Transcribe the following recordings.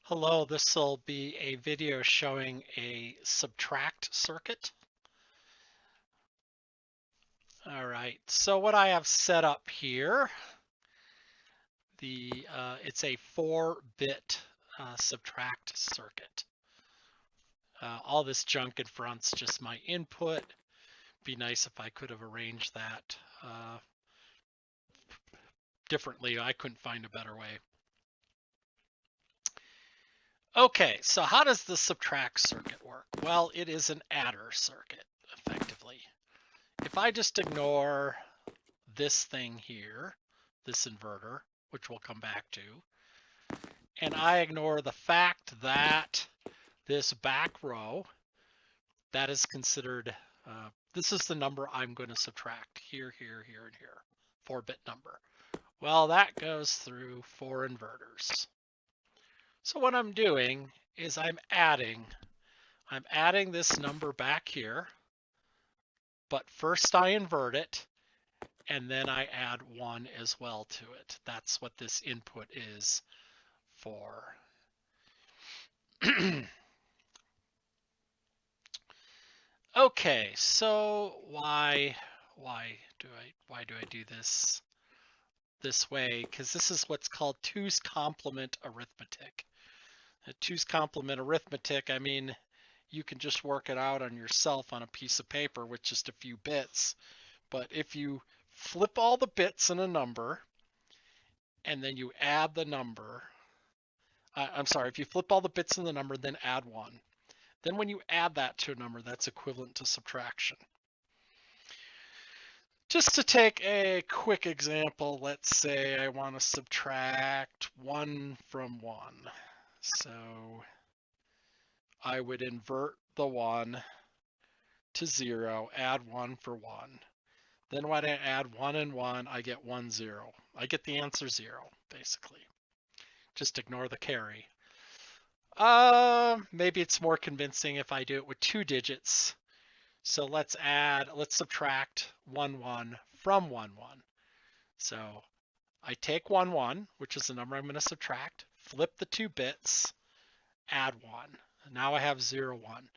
Hello, this will be a video showing a subtract circuit. All right, so what I have set up here, it's a 4-bit subtract circuit. All this junk in front's just my input. Be nice if I could have arranged that differently. I couldn't find a better way. Okay, so how does the subtract circuit work? Well, it is an adder circuit, effectively. If I just ignore this thing here, this inverter, which we'll come back to, and I ignore the fact that this back row, that is considered, this is the number I'm going to subtract, here, here, here, and here, 4-bit number. Well, that goes through 4 inverters. So what I'm doing is I'm adding this number back here, but first I invert it, and then I add 1 as well to it. That's what this input is for. Okay, so why do I do this way? Because this is what's called 2's complement arithmetic. 2's complement arithmetic, I mean, you can just work it out on yourself on a piece of paper with just a few bits. But if you flip all the bits in a number, and then you add the number, I'm sorry, if you flip all the bits in the number, then add 1. Then when you add that to a number, that's equivalent to subtraction. Just to take a quick example, let's say I want to subtract 1 from 1. So I would invert the 1 to 0, add 1 for 1. Then when I add 1 and 1, I get 1, 0. I get the answer 0, basically. Just ignore the carry. Maybe it's more convincing if I do it with 2 digits. So let's subtract 1, 1 from 1, 1. So I take 1, 1, which is the number I'm going to subtract, flip the 2 bits, add 1. Now I have 0, 1.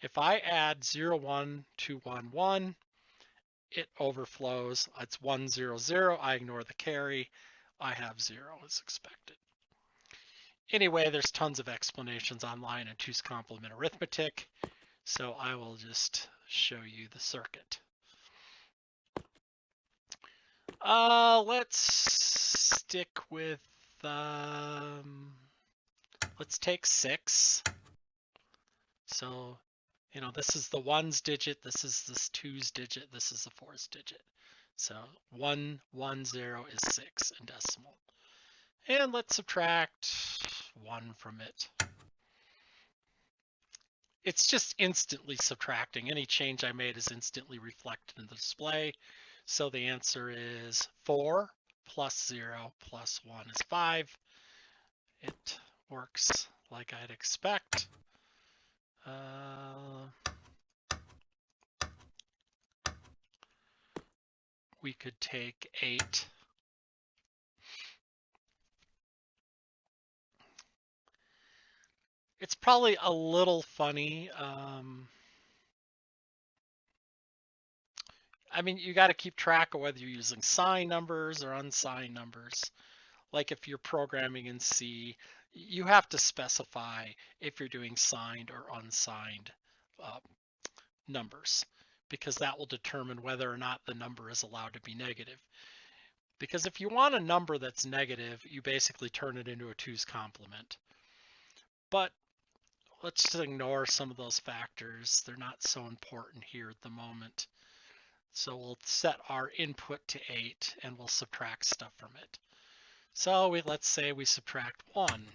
If I add 0, 1 to 1, 1, it overflows. It's 1, 0, 0. I ignore the carry. I have 0 as expected. Anyway, there's tons of explanations online in 2's complement arithmetic, so I will just show you the circuit. Let's stick with, let's take 6. So, this is the 1's digit, this is this 2's digit, this is the 4's digit. So 1, 1, 0 is 6 in decimal. And let's subtract 1 from it. It's just instantly subtracting. Any change I made is instantly reflected in the display. So the answer is 4 plus 0 plus 1 is 5. It works like I'd expect. We could take 8. It's probably a little funny. I mean, you got to keep track of whether you're using signed numbers or unsigned numbers. Like if you're programming in C, you have to specify if you're doing signed or unsigned numbers, because that will determine whether or not the number is allowed to be negative. Because if you want a number that's negative, you basically turn it into a 2's complement. But let's just ignore some of those factors. They're not so important here at the moment. So we'll set our input to 8 and we'll subtract stuff from it. So let's say we subtract 1.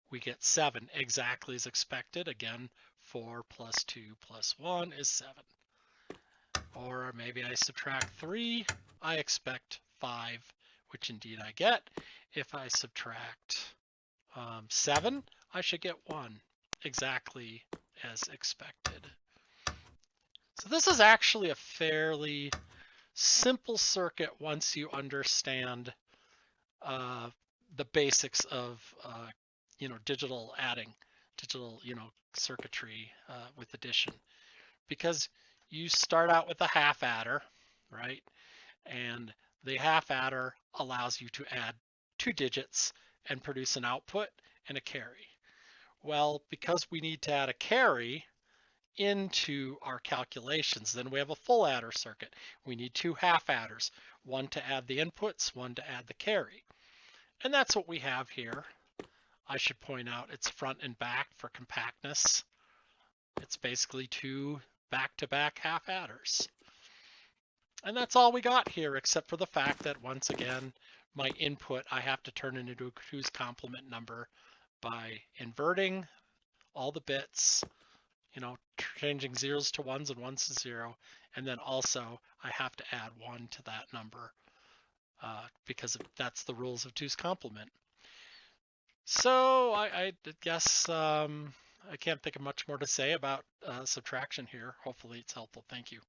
We get 7, exactly as expected. Again, 4 plus 2 plus 1 is 7. Or maybe I subtract 3, I expect 5, which indeed I get. If I subtract 7, I should get 1, exactly as expected. So this is actually a fairly simple circuit once you understand the basics of digital adding, digital, circuitry with addition, because you start out with a half adder, right? And the half adder allows you to add 2 digits and produce an output and a carry. Well, because we need to add a carry into our calculations, then we have a full adder circuit. We need 2 half adders, one to add the inputs, one to add the carry. And that's what we have here. I should point out it's front and back for compactness. It's basically 2 back-to-back half adders. And that's all we got here, except for the fact that, once again, my input, I have to turn it into a 2's complement number by inverting all the bits, changing zeros to ones and ones to 0. And then also I have to add 1 to that number because that's the rules of 2's complement. So I guess I can't think of much more to say about subtraction here. Hopefully it's helpful. Thank you.